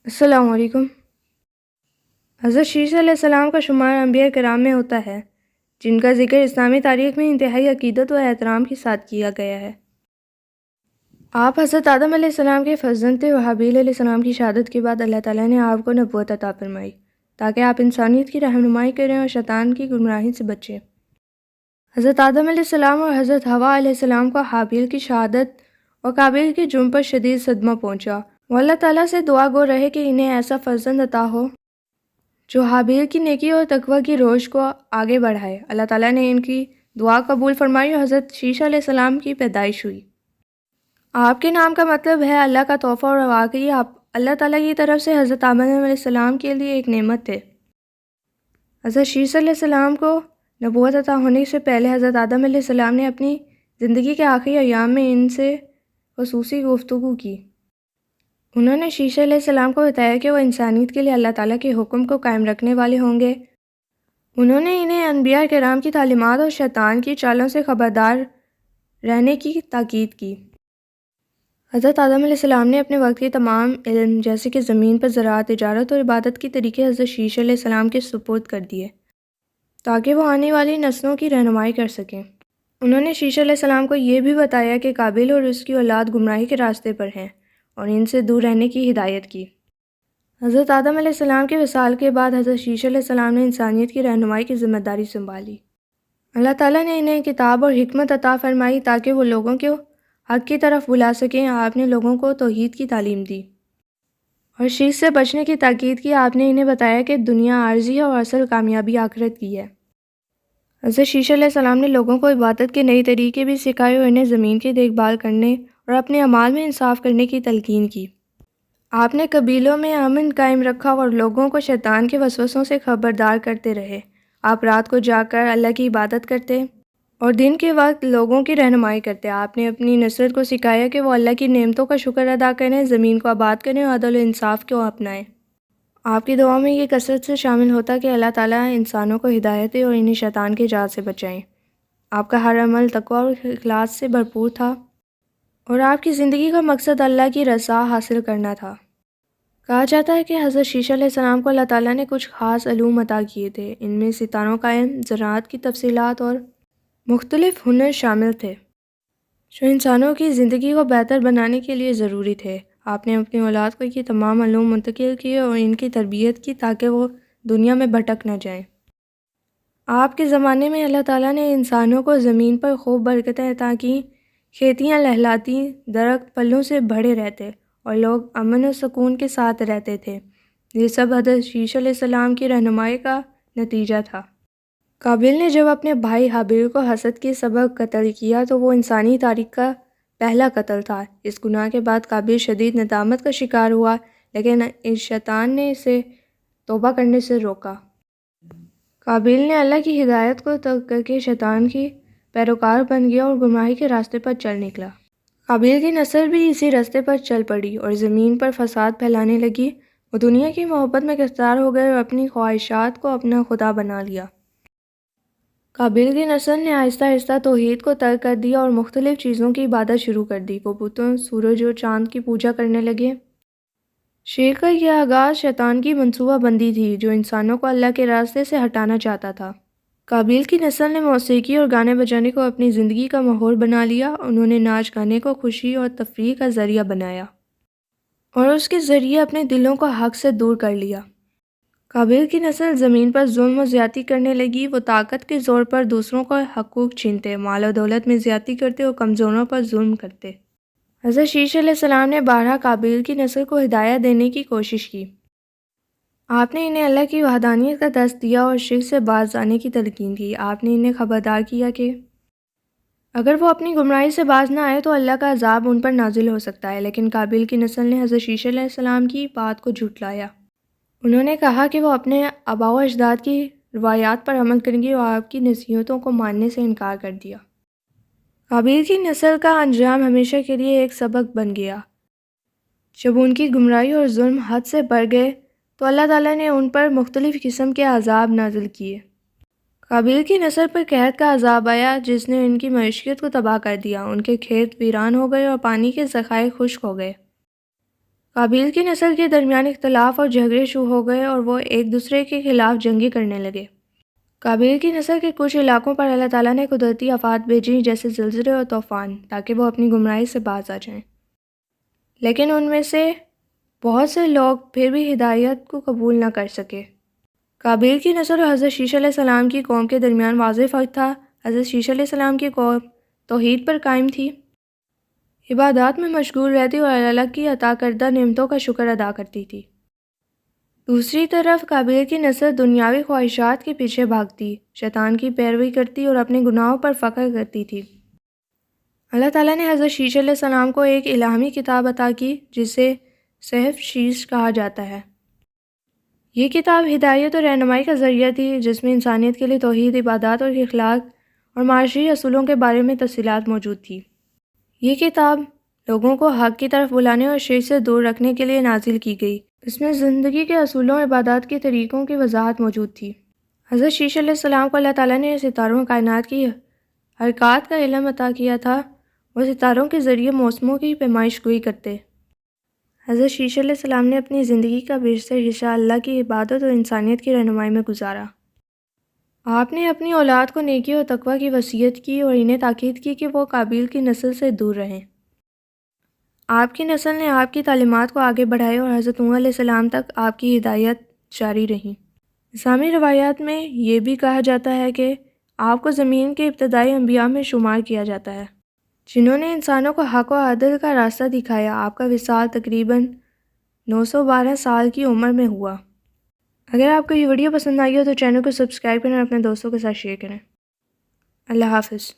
السلام علیکم۔ حضرت شیش علیہ السلام کا شمار انبیاء کرام میں ہوتا ہے، جن کا ذکر اسلامی تاریخ میں انتہائی عقیدت و احترام کے ساتھ کیا گیا ہے۔ آپ حضرت آدم علیہ السلام کے فرزند تھے اور حابیل علیہ السلام کی شہادت کے بعد اللہ تعالیٰ نے آپ کو نبوت عطا فرمائی تاکہ آپ انسانیت کی رہنمائی کریں اور شیطان کی گمراہی سے بچیں۔ حضرت آدم علیہ السلام اور حضرت حوا علیہ السلام کو حابیل کی شہادت اور قابیل کے جرم پر شدید صدمہ پہنچا۔ وہ اللہ تعالیٰ سے دعا گو رہے کہ انہیں ایسا فرزند عطا ہو جو حابیل کی نیکی اور تقوی کی روش کو آگے بڑھائے۔ اللہ تعالیٰ نے ان کی دعا قبول فرمائی اور حضرت شیش علیہ السلام کی پیدائش ہوئی۔ آپ کے نام کا مطلب ہے اللہ کا تحفہ، اور واقعی آپ اللہ تعالیٰ کی طرف سے حضرت آدم علیہ السلام کے لیے ایک نعمت تھے۔ حضرت شیش علیہ السلام کو نبوت عطا ہونے سے پہلے حضرت آدم علیہ السلام نے اپنی زندگی کے آخری ایام میں ان سے خصوصی گفتگو کی۔ انہوں نے شیش علیہ السلام کو بتایا کہ وہ انسانیت کے لیے اللہ تعالیٰ کے حکم کو قائم رکھنے والے ہوں گے۔ انہوں نے انہیں انبیاء کرام کی تعلیمات اور شیطان کی چالوں سے خبردار رہنے کی تاکید کی۔ حضرت آدم علیہ السلام نے اپنے وقت کے تمام علم جیسے کہ زمین پر زراعت، تجارت اور عبادت کے طریقے حضرت شیش علیہ السلام کے سپرد کر دیے تاکہ وہ آنے والی نسلوں کی رہنمائی کر سکیں۔ انہوں نے شیش علیہ السلام کو یہ بھی بتایا کہ قابیل اور اس کی اولاد گمراہی کے راستے پر ہیں اور ان سے دور رہنے کی ہدایت کی۔ حضرت آدم علیہ السلام کے وصال کے بعد حضرت شیش علیہ السلام نے انسانیت کی رہنمائی کی ذمہ داری سنبھالی۔ اللہ تعالیٰ نے انہیں کتاب اور حکمت عطا فرمائی تاکہ وہ لوگوں کو حق کی طرف بلا سکیں۔ آپ نے لوگوں کو توحید کی تعلیم دی اور شرک سے بچنے کی تاکید کی۔ آپ نے انہیں بتایا کہ دنیا عارضی ہے اور اصل کامیابی آخرت کی ہے۔ حضرت شیش علیہ السلام نے لوگوں کو عبادت کے نئے طریقے بھی سکھائے اور انہیں زمین کی دیکھ بھال کرنے اور اپنے اعمال میں انصاف کرنے کی تلقین کی۔ آپ نے قبیلوں میں امن قائم رکھا اور لوگوں کو شیطان کے وسوسوں سے خبردار کرتے رہے۔ آپ رات کو جاگ کر اللہ کی عبادت کرتے اور دن کے وقت لوگوں کی رہنمائی کرتے۔ آپ نے اپنی نسل کو سکھایا کہ وہ اللہ کی نعمتوں کا شکر ادا کریں، زمین کو آباد کریں اور عدل و انصاف کو اپنائیں۔ آپ کی دعاؤں میں یہ کثرت سے شامل ہوتا کہ اللہ تعالیٰ انسانوں کو ہدایت دے اور انہیں شیطان کے جال سے بچائیں۔ آپ کا ہر عمل تقوی اور اخلاص سے بھرپور تھا اور آپ کی زندگی کا مقصد اللہ کی رضا حاصل کرنا تھا۔ کہا جاتا ہے کہ حضرت شیش علیہ السلام کو اللہ تعالیٰ نے کچھ خاص علوم عطا کیے تھے۔ ان میں ستاروں کا علم، زراعت کی تفصیلات اور مختلف ہنر شامل تھے جو انسانوں کی زندگی کو بہتر بنانے کے لیے ضروری تھے۔ آپ نے اپنی اولاد کو یہ تمام علوم منتقل کیے اور ان کی تربیت کی تاکہ وہ دنیا میں بھٹک نہ جائیں۔ آپ کے زمانے میں اللہ تعالیٰ نے انسانوں کو زمین پر خوب برکتیں عطا کیں، کھیتیاں لہلاتی، درخت پھلوں سے بھرے رہتے اور لوگ امن و سکون کے ساتھ رہتے تھے۔ یہ سب حضرت شیش علیہ السلام کی رہنمائی کا نتیجہ تھا۔ قابیل نے جب اپنے بھائی حابیل کو حسد کے سبب قتل کیا تو وہ انسانی تاریخ کا پہلا قتل تھا۔ اس گناہ کے بعد قابیل شدید ندامت کا شکار ہوا، لیکن اس شیطان نے اسے توبہ کرنے سے روکا۔ قابیل نے اللہ کی ہدایت کو ترک کر کے شیطان کی پیروکار بن گیا اور گمراہی کے راستے پر چل نکلا۔ قابیل کی نسل بھی اسی راستے پر چل پڑی اور زمین پر فساد پھیلانے لگی۔ وہ دنیا کی محبت میں گرفتار ہو گئے اور اپنی خواہشات کو اپنا خدا بنا لیا۔ قابیل کی نسل نے آہستہ آہستہ توحید کو ترک کر دیا اور مختلف چیزوں کی عبادت شروع کر دی۔ وہ بتوں، سورج اور چاند کی پوجا کرنے لگے۔ شرک کا یہ آغاز شیطان کی منصوبہ بندی تھی جو انسانوں کو اللہ کے راستے سے ہٹانا چاہتا تھا۔ قابیل کی نسل نے موسیقی اور گانے بجانے کو اپنی زندگی کا محور بنا لیا۔ انہوں نے ناچ گانے کو خوشی اور تفریح کا ذریعہ بنایا اور اس کے ذریعے اپنے دلوں کو حق سے دور کر لیا۔ قابیل کی نسل زمین پر ظلم و زیادتی کرنے لگی۔ وہ طاقت کے زور پر دوسروں کو حقوق چھینتے، مال و دولت میں زیادتی کرتے اور کمزوروں پر ظلم کرتے۔ حضرت شیش علیہ السلام نے بارہا قابیل کی نسل کو ہدایت دینے کی کوشش کی۔ آپ نے انہیں اللہ کی وحدانیت کا درس دیا اور شرک سے باز آنے کی تلقین کی۔ آپ نے انہیں خبردار کیا کہ اگر وہ اپنی گمراہی سے باز نہ آئے تو اللہ کا عذاب ان پر نازل ہو سکتا ہے، لیکن قابیل کی نسل نے حضرت شیش علیہ السلام کی بات کو جھٹلایا۔ انہوں نے کہا کہ وہ اپنے آباء و اجداد کی روایات پر عمل کریں گے اور آپ کی نصیحتوں کو ماننے سے انکار کر دیا۔ قابیل کی نسل کا انجام ہمیشہ کے لیے ایک سبق بن گیا۔ جب ان کی گمراہی اور ظلم حد سے بڑھ گئے تو اللہ تعالیٰ نے ان پر مختلف قسم کے عذاب نازل کیے۔ قابیل کی نسل پر قحط کا عذاب آیا جس نے ان کی معیشت کو تباہ کر دیا۔ ان کے کھیت ویران ہو گئے اور پانی کے ذخائر خشک ہو گئے۔ قابیل کی نسل کے درمیان اختلاف اور جھگڑے شروع ہو گئے اور وہ ایک دوسرے کے خلاف جنگی کرنے لگے۔ قابیل کی نسل کے کچھ علاقوں پر اللہ تعالیٰ نے قدرتی آفات بھیجیں جیسے زلزلے اور طوفان، تاکہ وہ اپنی گمراہی سے باز آ جائیں، لیکن ان میں سے بہت سے لوگ پھر بھی ہدایت کو قبول نہ کر سکے۔ قابیل کی نسل اور حضرت شیش علیہ السلام کی قوم کے درمیان واضح فرق تھا۔ حضرت شیش علیہ السلام کی قوم توحید پر قائم تھی، عبادات میں مشغول رہتی اور اللہ کی عطا کردہ نعمتوں کا شکر ادا کرتی تھی۔ دوسری طرف قابیل کی نسل دنیاوی خواہشات کے پیچھے بھاگتی، شیطان کی پیروی کرتی اور اپنے گناہوں پر فخر کرتی تھی۔ اللہ تعالیٰ نے حضرت شیش علیہ السلام کو ایک الہامی کتاب عطا کی جسے صحف شیش کہا جاتا ہے۔ یہ کتاب ہدایت اور رہنمائی کا ذریعہ تھی جس میں انسانیت کے لیے توحید، عبادات اور اخلاق اور معاشی اصولوں کے بارے میں تفصیلات موجود تھی۔ یہ کتاب لوگوں کو حق کی طرف بلانے اور شرک سے دور رکھنے کے لیے نازل کی گئی۔ اس میں زندگی کے اصولوں اور عبادات کے طریقوں کی وضاحت موجود تھی۔ حضرت شیش علیہ السلام کو اللہ تعالیٰ نے ستاروں و کائنات کی حرکات کا علم عطا کیا تھا۔ وہ ستاروں کے ذریعے موسموں کی پیمائش گوئی کرتے۔ حضرت شیش علیہ السلام نے اپنی زندگی کا بیشتر حصہ اللہ کی عبادت اور انسانیت کی رہنمائی میں گزارا۔ آپ نے اپنی اولاد کو نیکی اور تقوی کی وصیت کی اور انہیں تاکید کی کہ وہ قابیل کی نسل سے دور رہیں۔ آپ کی نسل نے آپ کی تعلیمات کو آگے بڑھائے اور حضرت نوح علیہ السلام تک آپ کی ہدایت جاری رہی۔ اسلامی روایات میں یہ بھی کہا جاتا ہے کہ آپ کو زمین کے ابتدائی انبیاء میں شمار کیا جاتا ہے، جنہوں نے انسانوں کو حق و عدل کا راستہ دکھایا۔ آپ کا وصال تقریباً 912 سال کی عمر میں ہوا۔ اگر آپ کو یہ ویڈیو پسند آئی ہو تو چینل کو سبسکرائب کریں اور اپنے دوستوں کے ساتھ شیئر کریں۔ اللہ حافظ۔